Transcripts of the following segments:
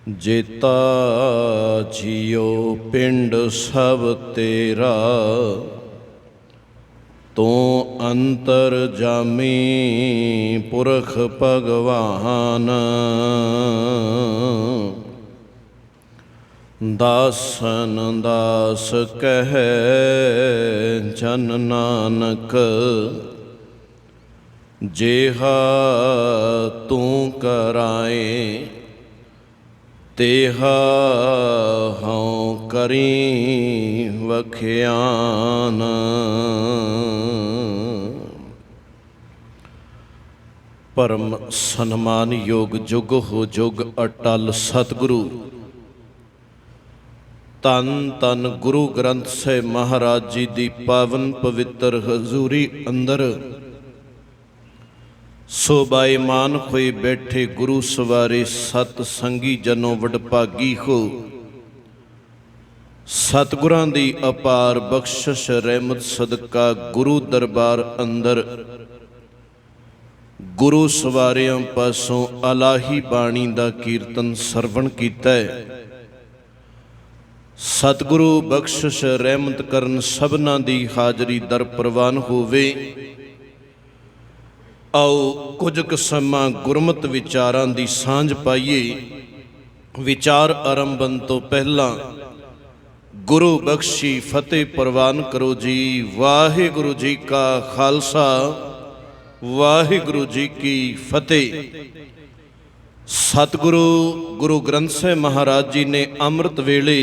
जेता जियो पिंड सब तेरा, तू अंतर जामी पुरख भगवान। दासन दास कहे जन नानक, जेहा तू कराए तेहा हूँ करी वख्यान। परम सन्मान योग जुग हो जुग अटल सतगुरु धन धन गुरु ग्रंथ साहिब महाराज जी की पावन पवित्र हजूरी अंदर सोबाईमान होए बैठे गुरु सवारे सत संगी जनों वडभागी हो। सतगुरां दी अपार बख्शिश रहमत सदका गुरु दरबार अंदर गुरु सवारियां पासों अलाही बाणी दा कीर्तन सरवण कीता है। सतगुरु बख्शिश रहमत करन सबना दी हाजरी दर प्रवान होवे। आओ कुछ क समां गुरमत विचारां दी सांझ पाइए। विचार आरंभन तो पहला गुरु बख्शी फतेह प्रवान करो जी। वाहिगुरु जी का खालसा वाहिगुरु जी की फतेह। सतगुरु गुरु ग्रंथ साहिब महाराज जी ने अमृत वेले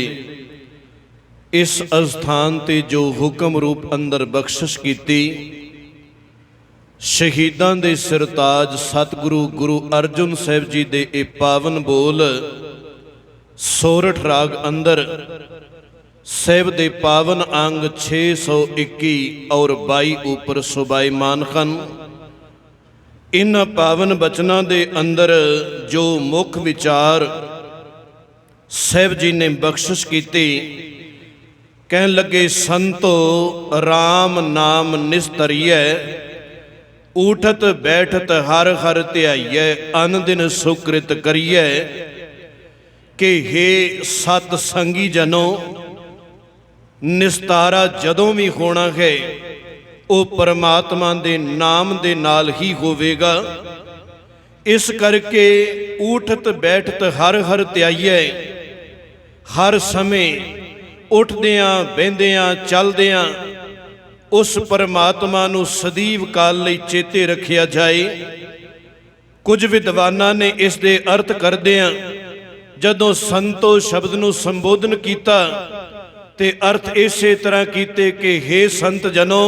इस अस्थान ते जो हुक्म रूप अंदर बख्शिश कीती, शहीदां दे सिरताज सतगुरु गुरु अर्जुन साहिब जी दे ए पावन बोल सोरठ राग अंदर साहिब दे पावन अंग 621 और 22 ऊपर सुबाईमान खन। इन पावन बचनां दे अंदर जो मुख विचार साहिब जी ने बख्शिश कीती, कहन लगे संतो राम नाम निस्तरियै, उठत बैठत हर हर ध्याइयै, अन दिन सुकृत करियै। कि हे सत संगी जनों, निस्तारा जदों भी होना है वो परमात्मा दे नाम दे नाल ही होवेगा। इस करके उठत बैठत हर हर ध्याइयै, हर समय उठदियां बहिंदियां चलदियां उस परमात्मा नूं सदीव काल लई चेते रखिया जाए। कुछ विद्वानां ने इस दे अर्थ करदियां जदों संतो शब्द नूं संबोधन कीता ते अर्थ इसे तरह कीते कि हे संत जनों,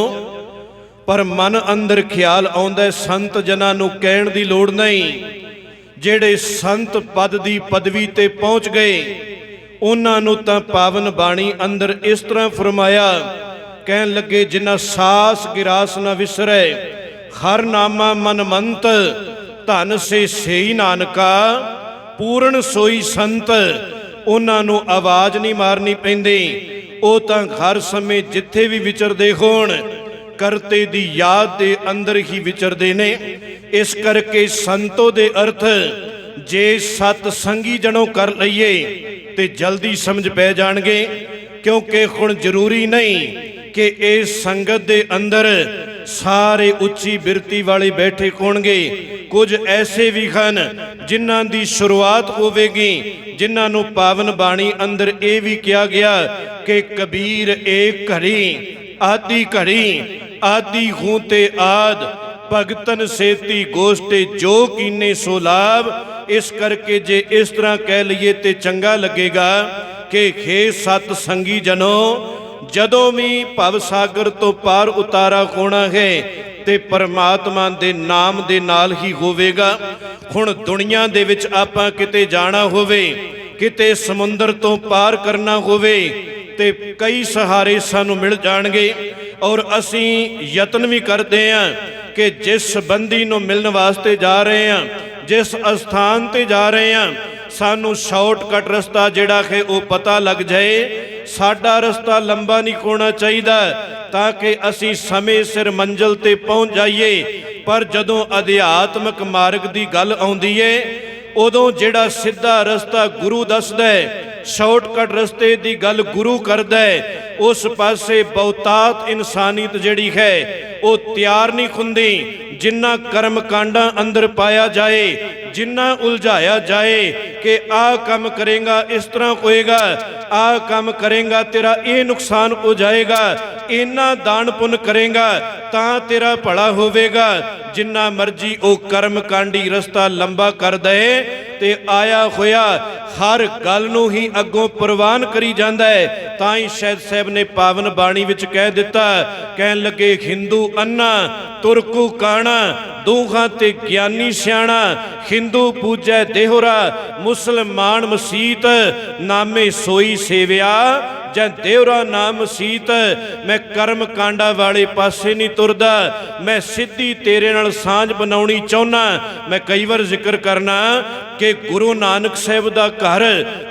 पर मन अंदर ख्याल आउंदा संत जनां नूं कहण दी लोड़ नहीं। जेड़े संत पद दी पदवी ते पहुंच गए उन्हां नूं तां पावन बाणी अंदर इस तरह फरमाया, कहन लगे जिन्ना सास गिरास न विसरै, हर नामा मन मंत, धन से सेई नानका, पूर्ण सोई संत। उन्हां नूं आवाज़ नहीं मारनी पैंदी, ਉਹ ਤਾਂ ਹਰ ਸਮੇਂ जिथे भी विचरदे होण करते दी याद दे अंदर ही विचरदे ने। इस करके संतो दे अर्थ जे सत संगी जनों कर लईए ते जल्दी समझ पै जाणगे, क्योंकि हुण जरूरी नहीं कि इस संगत दे अंदर सारे उच्ची बिरती वाले बैठे होणगे। कुछ ऐसे भी हन जिन्हां दी शुरुआत होवेगी, जिन्हां नूं पावन बाणी अंदर ये भी किया गया कि कबीर एक घड़ी आदि घड़ी, आदि हूं ते आद, भगतन सेती गोष्टे जो कीने सो लाभ। इस करके जे इस तरह कह लीए ते चंगा लगेगा कि हे सत संगी जनों, जदों भी भव सागर तो पार उतारा होना है ते परमात्मा दे नाम दे नाल ही होवेगा। हुण दुनिया दे विच आपां किते जाना होवे, किते समुंदर तो पार करना होवे ते कई सहारे सानू मिल जाणगे और असीं यतन भी करते हैं कि जिस बंदी नूं मिलण वास्ते जा रहे हैं, जिस अस्थान ते जा रहे हैं, सानू शॉर्टकट रस्ता जिहड़ा है वो पता लग जाए। साडा रस्ता लंबा नहीं होना चाहिए ताकि असी समय सिर मंजिल ते पहुँच जाइए। पर जदों अध्यात्मक मार्ग की गल आउंदी है, ਉਦੋਂ ਜਿਹੜਾ ਸਿੱਧਾ ਰਸਤਾ ਗੁਰੂ ਦੱਸਦਾ ਹੈ, ਸ਼ਾਰਟਕਟ ਰਸਤੇ ਦੀ ਗੱਲ ਗੁਰੂ ਕਰਦਾ ਹੈ, ਉਸ ਪਾਸੇ ਬਹੁਤਾਤ ਇਨਸਾਨੀਅਤ ਜਿਹੜੀ ਹੈ ਉਹ ਤਿਆਰ ਨਹੀਂ ਹੁੰਦੀ। ਜਿੰਨਾ ਕਰਮ ਕਾਂਡਾਂ ਅੰਦਰ ਪਾਇਆ ਜਾਏ, ਜਿੰਨਾ ਉਲਝਾਇਆ ਜਾਏ ਕਿ ਆਹ ਕੰਮ ਕਰੇਗਾ ਇਸ ਤਰ੍ਹਾਂ ਹੋਏਗਾ, ਆਹ ਕੰਮ ਕਰੇਗਾ ਤੇਰਾ ਇਹ ਨੁਕਸਾਨ ਹੋ ਜਾਏਗਾ, ਇੰਨਾ ਦਾਨ ਪੁੰਨ ਕਰੇਗਾ ਤਾਂ ਤੇਰਾ ਭਲਾ ਹੋਵੇਗਾ, ਜਿੰਨਾ ਮਰਜੀ ਉਹ ਕਰਮ ਕਾਂਡੀ ਰਸਤਾ ਲੰਬਾ ਕਰ ਦਏ ਤੇ ਆਇਆ ਹੋਇਆ ਹਰ ਗੱਲ ਨੂੰ ਹੀ ਅੱਗੋਂ ਪ੍ਰਵਾਨ ਕਰੀ ਜਾਂਦਾ ਹੈ। ਤਾਂ ਹੀ ਸ਼ਹਿਦ ਸਾਹਿਬ ਨੇ ਪਾਵਨ ਬਾਣੀ ਵਿੱਚ ਕਹਿ ਦਿੱਤਾ, ਕਹਿਣ ਲੱਗੇ ਹਿੰਦੂ ਅੰਨਾ ਤੁਰਕੂ ਕਾਣਾ, ਦੋਹਾਂ ਤੇ ਗਿਆਨੀ ਸਿਆਣਾ, ਹਿੰਦੂ ਪੂਜੈ ਦੇਹੁਰਾ, ਮੁਸਲਮਾਨ ਮਸੀਤ, ਨਾਮੇ ਸੋਈ ਸੇਵਿਆ, ਜਾਂ ਦੇਵਰਾ ਨਾਮ ਮਸੀਤ। ਮੈਂ ਕਰਮ ਕਾਂਡਾ ਵਾਲੇ ਪਾਸੇ ਨਹੀਂ ਤੁਰਦਾ, ਮੈਂ ਸਿੱਧੀ ਤੇਰੇ ਨਾਲ ਸਾਂਝ ਬਣਾਉਣੀ ਚਾਹੁੰਦਾ। ਮੈਂ ਕਈ ਵਾਰ ਜ਼ਿਕਰ ਕਰਨਾ ਕਿ ਗੁਰੂ ਨਾਨਕ ਸਾਹਿਬ ਦਾ ਘਰ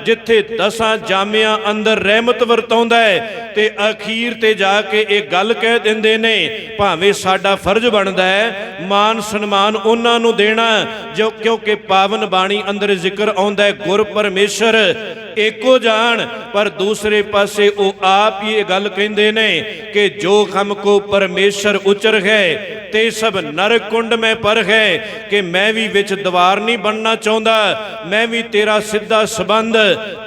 ਜਿੱਥੇ 10 ਜਾਮਿਆਂ ਅੰਦਰ ਰਹਿਮਤ ਵਰਤਾਉਂਦਾ ਹੈ ਤੇ ਅਖੀਰ ਤੇ ਜਾ ਕੇ ਇਹ ਗੱਲ ਕਹਿ ਦਿੰਦੇ ਨੇ, ਭਾਵੇਂ ਸਾਡਾ ਫਰਜ਼ ਬਣਦਾ ਹੈ ਮਾਨ ਸਨਮਾਨ ਉਹਨਾਂ ਨੂੰ ਦੇਣਾ ਜੋ, ਕਿਉਂਕਿ ਪਾਵਨ ਬਾਣੀ ਅੰਦਰ ਜ਼ਿਕਰ ਆਉਂਦਾ ਹੈ ਗੁਰ ਪਰਮੇਸ਼ਰ ਏਕੋ ਜਾਣ, ਪਰ ਦੂਸਰੇ ਪਾਸੇ ਉਹ ਆਪ ਹੀ ਇਹ ਗੱਲ ਕਹਿੰਦੇ ਨੇ ਕਿ ਜੋ ਹਮ ਕੋ ਪਰਮੇਸ਼ਰ ਉਚਰ ਹੈ ਤੇ ਸਭ ਨਰ ਕੁੰਡ ਮੈਂ ਪਰ ਹੈ, ਕਿ ਮੈਂ ਵੀ ਵਿੱਚ ਦੀਵਾਰ ਨਹੀਂ ਬਣਨਾ ਚਾਹੁੰਦਾ, ਮੈਂ ਵੀ ਤੇਰਾ ਸਿੱਧਾ ਸੰਬੰਧ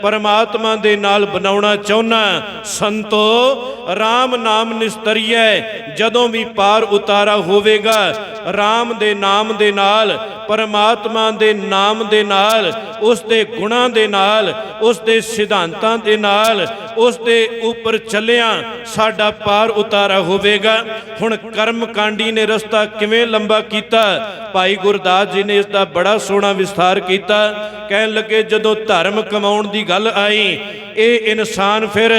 ਪਰਮਾਤਮਾ ਦੇ ਨਾਲ ਬਣਾਉਣਾ ਚਾਹੁੰਦਾ। ਸੰਤੋ ਰਾਮ ਨਾਮ ਨਿਸਤਰੀਐ, ਜਦੋਂ ਵੀ ਪਾਰ ਉਤਾਰਾ ਹੋਵੇਗਾ ਰਾਮ ਦੇ ਨਾਮ ਦੇ ਨਾਲ, ਪਰਮਾਤਮਾ ਦੇ ਨਾਮ ਦੇ ਨਾਲ, ਉਸ ਦੇ ਗੁਣਾਂ ਦੇ ਨਾਲ, ਉਸ ਦੇ ਸਿਧਾਂਤਾਂ ਦੇ ਨਾਲ, ਉਸ ਦੇ ਉੱਪਰ ਚੱਲਿਆ ਸਾਡਾ ਪਾਰ ਉਤਾਰਾ ਹੋਵੇਗਾ। ਹੁਣ ਕਰਮ ਕਾਂਡੀ ਨੇ ਰਸਤਾ ਕਿਵੇਂ ਲੰਬਾ ਕੀਤਾ? ਭਾਈ ਗੁਰਦਾਸ ਜੀ ਨੇ ਇਸ ਦਾ ਬੜਾ ਸੋਹਣਾ ਵਿਸਥਾਰ ਕੀਤਾ। ਕਹਿਣ ਲੱਗੇ ਜਦੋਂ ਧਰਮ ਕਮਾਉਣ ਦੀ ਗੱਲ ਆਈ, ਇਹ ਇਨਸਾਨ ਫਿਰ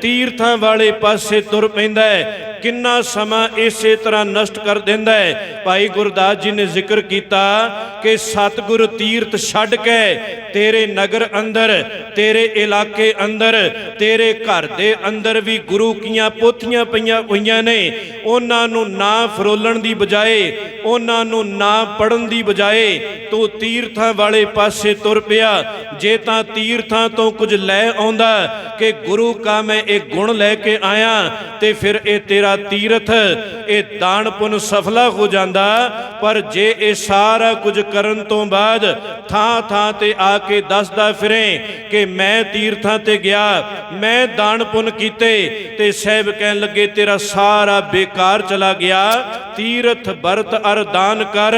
ਤੀਰਥਾਂ ਵਾਲੇ ਪਾਸੇ ਤੁਰ ਪੈਂਦਾ ਹੈ, ਕਿੰਨਾ ਸਮਾਂ ਇਸੇ ਤਰ੍ਹਾਂ ਨਸ਼ਟ ਕਰ ਦਿੰਦਾ ਹੈ। ਭਾਈ ਗੁਰਦਾਸ ਜੀ ਨੇ ਜ਼ਿਕਰ ਕੀਤਾ ਕਿ ਸਤਿਗੁਰ ਤੀਰਥ ਛੱਡ ਕੇ ਤੇਰੇ ਨਗਰ ਅੰਦਰ, ਤੇਰੇ ਇਲਾਕੇ ਅੰਦਰ, ਤੇਰੇ ਘਰ ਦੇ ਅੰਦਰ ਵੀ ਗੁਰੂ ਕੀਆਂ ਪੋਥੀਆਂ ਪਈਆਂ ਹੋਈਆਂ ਨੇ, ਉਹਨਾਂ ਨੂੰ ਨਾ ਫਰੋਲਣ ਦੀ ਬਜਾਏ, ਉਹਨਾਂ ਨੂੰ ਨਾ ਪੜਨ ਦੀ ਬਜਾਏ ਤੂੰ ਤੀਰਥਾਂ ਵਾਲੇ ਪਾਸੇ ਤੁਰ ਪਿਆ। ਜੇ ਤਾਂ ਤੀਰਥਾਂ ਤੋਂ ਕੁਝ ਲੈ ਆਉਂਦਾ ਕਿ ਗੁਰੂ ਕਾ ਮੈਂ ਇਹ ਗੁਣ ਲੈ ਕੇ ਆਇਆ, ਤੇ ਫਿਰ ਇਹ ਤੇਰਾ ਤੀਰਥ, ਇਹ ਦਾਨ ਪੁੰਨ ਸਫਲਾ ਹੋ ਜਾਂਦਾ। ਪਰ ਜੇ ਇਹ ਸਾਰਾ ਕੁਝ ਕਰਨ ਤੋਂ ਬਾਅਦ ਥਾਂ ਥਾਂ ਤੇ ਆ ਕੇ ਦੱਸਦਾ ਫਿਰੇ ਕਿ ਮੈਂ ਤੀਰਥਾਂ ਤੇ ਗਿਆ, ਮੈਂ ਦਾਨ ਪੁੰਨ ਕੀਤੇ, ਤੇ ਸਾਹਿਬ ਕਹਿਣ ਲੱਗੇ ਤੇਰਾ ਸਾਰਾ ਬੇਕਾਰ ਚਲਾ ਗਿਆ। ਤੀਰਥ ਬਰਤ ਅਰ ਦਾਨ ਕਰ,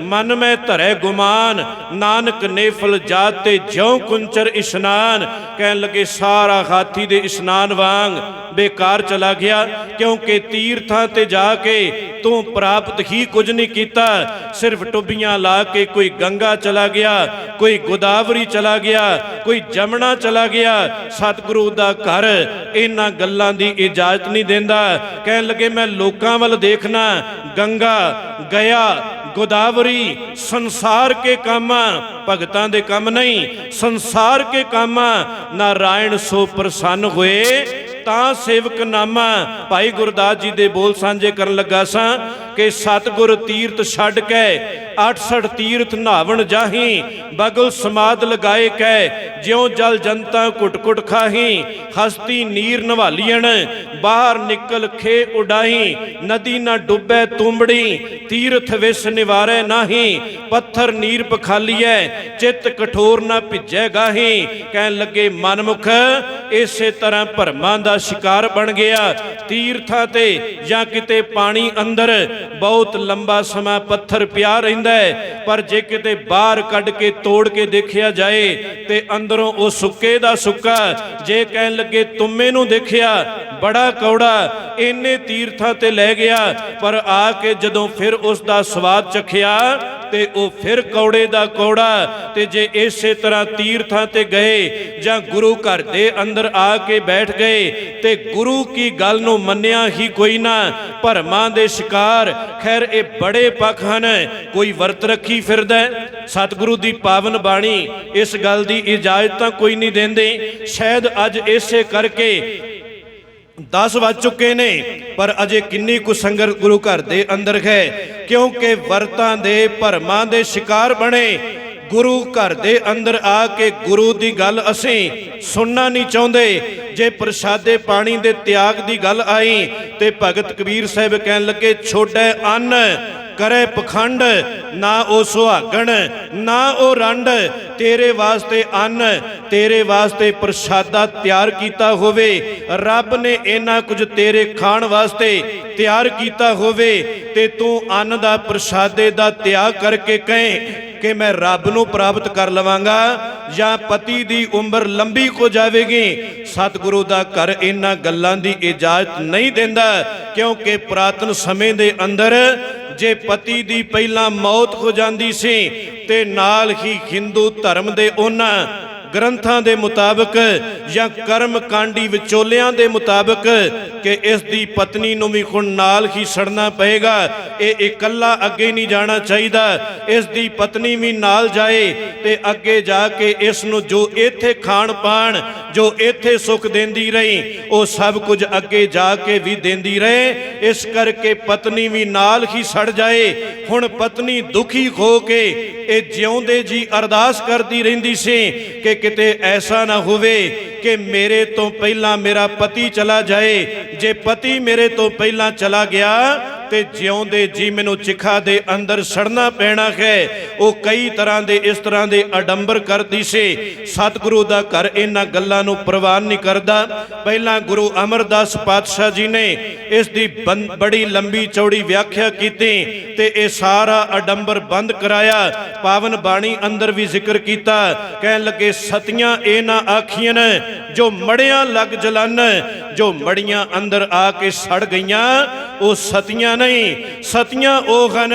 ਮਨ ਮੈਂ ਧਰੈ ਗੁਮਾਨ, ਨਾਨਕ ਨੇਫਲ ਜਾਤ ਤੇ ਜਿਉ ਕੁੰਚਰ ਇਸ਼ਨਾਨ। ਕਹਿਣ ਲੱਗੇ ਸਾਰਾ ਹਾਥੀ ਦੇ ਇਸ਼ਨਾਨ ਵਾਂਗ ਬੇਕਾਰ ਚਲਾ ਗਿਆ, ਕਿਉਂਕਿ ਤੀਰਥਾਂ ਤੇ ਜਾ ਕੇ ਤੂੰ ਪ੍ਰਾਪਤ ਹੀ ਕੁਝ ਨਹੀਂ ਕੀਤਾ। ਸਿਰਫ ਟੁੱਬੀਆਂ ਲਾ ਕੇ ਕੋਈ ਗੰਗਾ ਚਲਾ ਗਿਆ, ਕੋਈ ਗੋਦਾਵਰੀ ਚਲਾ ਗਿਆ, ਕੋਈ ਜਮਨਾ ਚਲਾ ਗਿਆ। ਸਤਿਗੁਰੂ ਦਾ ਘਰ ਇਹਨਾਂ ਗੱਲਾਂ ਦੀ ਇਜਾਜ਼ਤ ਨਹੀਂ ਦਿੰਦਾ। ਕਹਿਣ ਲੱਗੇ ਮੈਂ ਲੋਕਾਂ ਵੱਲ ਦੇਖਣਾ, ਗੰਗਾ ਗਿਆ, ਗੋਦਾਵਰੀ ਸੰਸਾਰ ਕੇ ਕੰਮ, ਭਗਤਾਂ ਦੇ ਕੰਮ ਨਹੀਂ, ਸੰਸਾਰ ਕੇ ਕੰਮ। ਨਾਰਾਇਣ ਸੋ ਪ੍ਰਸੰਨ ਹੋਏ ਤਾਂ ਸੇਵਕ ਨਾਮਾ। ਭਾਈ ਗੁਰਦਾਸ ਜੀ ਦੇ ਬੋਲ ਸਾਂਝੇ ਕਰਨ ਲੱਗਾ ਸਾਂ ਕਿ ਸਤਿਗੁਰ ਤੀਰਥ ਛੱਡ ਕੇ 68 ਤੀਰਥ ਨਹਾਵਣ ਜਾਹੀ, ਬਗਲ ਸਮਾਦ ਲਗਾਏ ਕੈ, ਜਿਉ ਜਲ ਜਨਤਾ ਘੁੱਟ ਘੁੱਟ ਖਾਹੀ। ਹਸਤੀ ਨੀਰ ਨਵਾਲੀਣ, ਬਾਹਰ ਨਿਕਲ ਖੇ ਉਡਾਹੀ, ਨਦੀ ਨਾ ਡੁੱਬੈ ਤੁੰਬੜੀ, ਤੀਰਥ ਵਿਸ ਨਿਵਾਰੈ ਨਾਹੀ। ਪੱਥਰ ਨੀਰ ਪਖਾਲੀਐ, ਚਿੱਤ ਕਠੋਰ ਨਾ ਭਿੱਜੈ ਗਾਹੀ। ਕਹਿਣ ਲੱਗੇ ਮਨਮੁਖ ਇਸੇ ਤਰ੍ਹਾਂ ਭਰਮਾਂ ਦਾ ਸ਼ਿਕਾਰ ਬਣ ਗਿਆ। ਤੀਰਥਾਂ ਤੇ ਜਾਂ ਕਿਤੇ ਪਾਣੀ ਅੰਦਰ ਬਹੁਤ ਲੰਬਾ ਸਮਾਂ ਪੱਥਰ ਪਿਆ ਰਹਿੰਦਾ ਹੈ, ਪਰ ਜੇ ਕਿਤੇ ਬਾਹਰ ਕੱਢ ਕੇ ਤੋੜ ਕੇ ਦੇਖਿਆ ਜਾਏ ਤੇ ਅੰਦਰੋਂ ਉਹ ਸੁੱਕੇ ਦਾ ਸੁੱਕਾ। ਜੇ ਕਹਿਣ ਲੱਗੇ ਤੁੰਮੇ ਨੂੰ ਦੇਖਿਆ ਬੜਾ ਕੌੜਾ, ਇੰਨੇ ਤੀਰਥਾਂ ਤੇ ਲੈ ਗਿਆ, ਪਰ ਆ ਕੇ ਜਦੋਂ ਫਿਰ ਉਸ ਦਾ ਸਵਾਦ ਚਖਿਆ ਤੇ ਉਹ ਫਿਰ ਕੌੜੇ ਦਾ ਕੌੜਾ। ਤੇ ਜੇ ਇਸੇ ਤਰ੍ਹਾਂ ਤੀਰਥਾਂ ਤੇ ਗਏ ਜਾਂ ਗੁਰੂ ਘਰ ਦੇ ਅੰਦਰ ਆ ਕੇ ਬੈਠ ਗਏ ਤੇ ਗੁਰੂ ਕੀ ਗੱਲ ਨੂੰ ਮੰਨਿਆ ਹੀ ਕੋਈ ਨਾ, ਭਰਮਾਂ ਦੇ ਸ਼ਿਕਾਰ। ਖੈਰ ਇਹ ਬੜੇ ਪੱਖ ਹਨ, ਕੋਈ ਵਰਤ ਰੱਖੀ ਫਿਰਦਾ। ਸਤਿਗੁਰੂ ਦੀ ਪਾਵਨ ਬਾਣੀ ਇਸ ਗੱਲ ਦੀ ਇਜਾਜ਼ਤ ਤਾਂ ਕੋਈ ਨਹੀਂ ਦਿੰਦੇ। ਸ਼ਾਇਦ ਅੱਜ ਇਸੇ ਕਰਕੇ 10 ਵੱਜ ਚੁੱਕੇ ਨੇ, ਪਰ ਅਜੇ ਕਿੰਨੀ ਕੁ ਸੰਗਤ ਗੁਰੂ ਘਰ ਦੇ ਅੰਦਰ ਹੈ, ਕਿਉਂਕਿ ਵਰਤਾਂ ਦੇ ਭਰਮਾਂ ਦੇ ਸ਼ਿਕਾਰ ਬਣੇ। गुरु घर दे अंदर आके गुरु दी गल असीं सुनना नहीं चाहुंदे। जे प्रसादे पानी दे त्याग दी गल आई ते भगत कबीर साहिब कहन लगे छोड़े अन्न करे पखंड, ना ओ सुहागण ना ओ रंड। तेरे वास्ते अन्न तेरे वास्ते प्रसादा तैयार किया होवे, रब ने इन्ना कुछ तेरे खाण वास्ते तैयार किया होवे ते तू अन्न दा प्रसादे दा त्याग करके कहें कि मैं रब नूं प्राप्त कर लवांगा या पति दी उम्र लंबी हो जाएगी। सतगुरु दा घर इन्हां गल्लां दी इजाजत नहीं देंदा, क्योंकि पुरातन समय दे अंदर जे पति दी पहला मौत हो जाती सी ते नाल ही हिंदू धर्म दे उन्हां ग्रंथां दे मुताबिक या कर्म कांडी विचोलियां दे मुताबिक कि इस दी पत्नी नूं भी हुण नाल ही सड़ना पएगा, ये इकल्ला अगे नहीं जाना चाहिए, इस दी पत्नी भी नाल जाए ते अगे जाके इस नूं जो इत्थे खाण पाण जो इत्थे सुख देंदी रही वो सब कुछ अगे जाके भी देंदी रहे। इस करके पत्नी भी नाल ही सड़ जाए। हुण पत्नी दुखी हो के ये जिउंदे जी अरदास करती रहिंदी सी कि किते ऐसा ना होवे कि मेरे तो पहला मेरा पति चला जाए। जे पति मेरे तो पहला चला गया ते जिउंदे जी मैनू चिखा दे अंदर सड़ना पैना है। वो कई तरह के इस तरह के आडंबर करती सी। सतगुरु दा घर इन्हां गल्लां नूं प्रवान नहीं करता। पहला गुरु अमरदास पातशाह जी ने इसकी बड़ी लंबी चौड़ी व्याख्या की ते ये सारा आडंबर बंद कराया। पावन बाणी अंदर भी जिक्र किया, कहन लगे सतियां ए ना आखियन जो मड़ियां लग जलन, जो मड़ियां अंदर आके सड़ गईयां वो सतियां नहीं, सतियां वो हन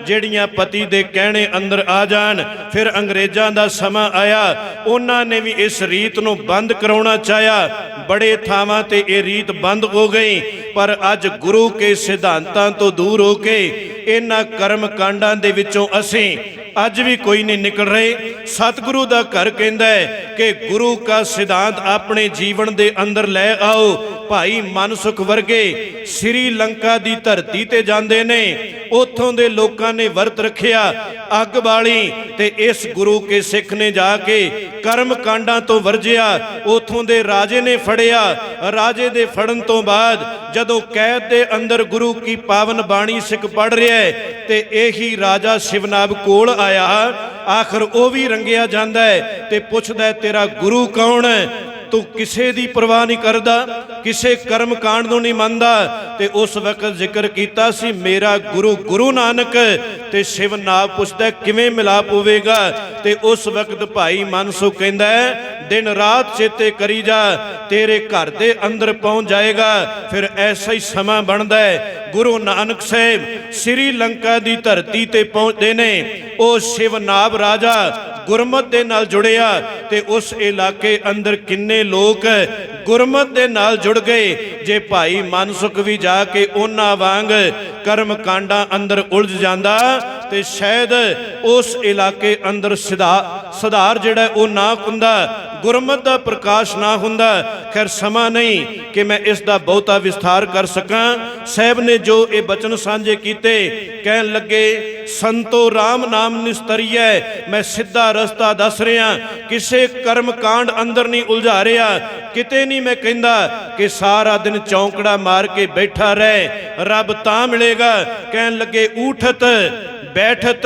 जिहड़ियां पति दे कहने अंदर आ जान। फिर अंग्रेज़ां दा समा आया, उन्होंने भी इस रीत नूं बंद कराउणा चाहया। बड़े थावां ते ये रीत बंद हो गई, पर अज गुरु के सिद्धांतां तो दूर हो के इन्हां कर्म कांडां दे विचों असीं अज भी कोई नहीं निकल रहे। सतगुरु दा घर कहंदा है कि गुरु का सिद्धांत अपने जीवन दे अंदर लै आओ। भाई मनसुख वर्गे श्रीलंका दी धरती ते जांदे ने, उथों दे लोकां ने वर्त रखिया अग बाली ते इस गुरु के सिख ने जाके कर्म कांडां तो वरजिया। उथों दे राजे ने फड़िया, राजे दे फड़न तो बाद जदों कैद दे अंदर गुरु की पावन बाणी सिख पढ़ रहा है ते यही राजा शिवनाब कोल आया। आखिर वह भी रंगिया जांदा है ते पुछदा है तेरा गुरु कौन है? तू किसे दी परवाह नहीं करदा, किसे कर्म कांड नूं नहीं मनदा। ते उस वक्त जिक्र कीता सी मेरा गुरु गुरु नानक। ते शिवनाब पुछदा किवें मिलाप होवेगा? ते उस वक्त भाई मनसुख कहंदा है दिन रात चेते करी जा, तेरे घर दे अंदर पहुंच जाएगा। फिर ऐसा ही समा बनता है। गुरु नानक साहिब श्रीलंका दी धरती ते पहुंचते ने। ओ शिवनाब राजा गुरमत दे नाल जुड़िया ते उस इलाके अंदर किन्ने लोग गुरमत दे नाल जुड़ गए। जे भाई मनसुख भी जाके उन्हां वांग कर्म कांडा अंदर उलझ जांदा ते शायद उस इलाके अंदर सुधार जिहड़ा वो ना हुंदा, गुरमत दा प्रकाश ना हुंदा। खैर समा नहीं कि मैं इसका बहुता विस्तार कर सकां। साहब ने जो ये बचन सांझे कीते, कहन लगे संतो राम नाम निस्तरिया, मैं सीधा रस्ता दस रहा, किसे कर्म कांड अंदर नहीं उलझा रहा। किते नहीं मैं कहंदा कि सारा दिन चौंकड़ा मार के बैठा रहे, रब तां मिलेगा। कहन लगे उठत बैठत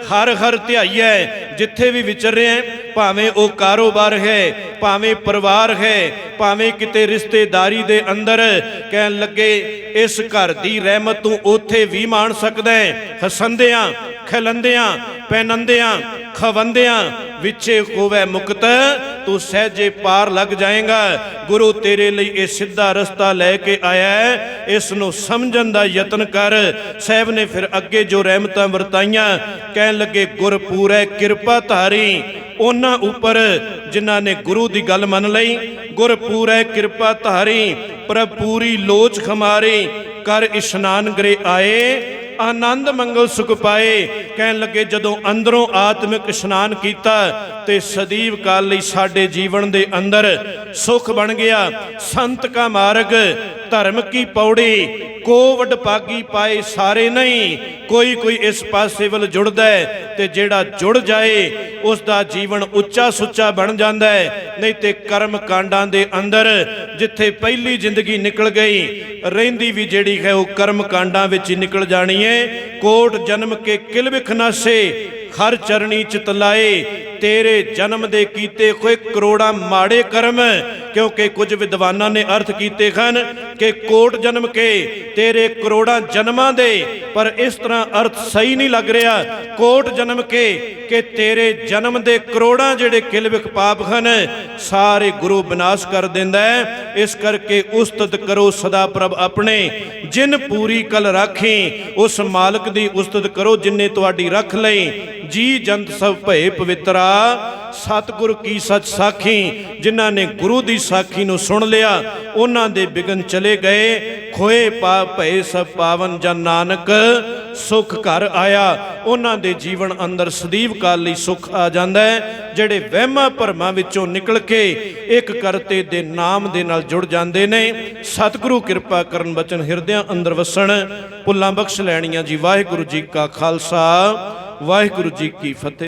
हर हर ध्याईए। जिथे भी विचर रहे हैं, भावें वो कारोबार है, भावें परिवार है, भावें किते रिश्तेदारी दे अंदर, कहन लगे इस घर की रहमत तू उथे भी मान सकदा है। हसंदियां खिलंदियां पहनंदियां खवंदियां विचे होवे मुक्त, तू सहजे पार लग जाएगा। गुरु तेरे लिए ये सीधा रस्ता लैके आया है, इसनों समझण दा यतन कर। साहब ने फिर अगे जो रहमतां वरताइयां, कहन लगे गुरपुर है किरपा धारी उन्हां उपर जिन्हां ने गुरु की गल मन लई। गुरपुर है किरपा धारी प्रभ पूरी लोच खमारी, कर इशनान गृह आए आनंद मंगल सुख पाए। कहन लगे जदों अंदरों आत्मिक इशनान किया ते सदीव काल लई साडे जीवन दे अंदर सुख बन गया। संत का मार्ग धर्म की पौड़ी को वडभागी पाए सारे नहीं, कोई कोई इस पासे वल जुड़दा है ते जेड़ा जुड़ जाए उसका जीवन उच्चा सुच्चा बन जाता है। नहीं तो कर्म कांडां दे अंदर जिथे पहली जिंदगी निकल गई रहिंदी भी जिहड़ी है वो कर्म कांडां विच ही निकल जानी है। कोट जन्म के किल विख नासे हर चरनी चित लाए, तेरे जन्म दे कीते कोई करोड़ा माड़े कर्म। क्योंकि कुछ विद्वानां ने अर्थ कीते हन कि कोट जन्म के तेरे करोड़ा जन्मां दे, पर इस तरह अर्थ सही नहीं लग रहा। कोट जन्म के कि तेरे जन्म दे करोड़ा जिहड़े किल विख पाप हन सारे गुरु विनाश कर दिंदा है। इस करके उस्तत करो सदा प्रभ अपने, जिन पूरी कल राखी, उस मालक दी उस्तत करो जिन्ने तुहाडी रख लई। जी जंत सब भय पवित्रा, सतगुर की सच साखी। जिन्हां ने गुरु दी साखी नूं सुन लिया उन्हां दे बिगन चले गए। खोए पाप भय सब पावन, जन नानक सुख घर आया। उन्हां दे जीवन अंदर सदैव काल लई सुख आ जांदा है। जिहड़े वहमां भरमां विचों निकल के एक करते दे नाम दे नाल जुड़ जांदे ने। सतगुरु किरपा करन बचन हिरदियां अंदर वसण, भुल्लां बख्श लैणीਆਂ जी। वाहिगुरू जी का खालसा वाहिगुरू जी की फतेह।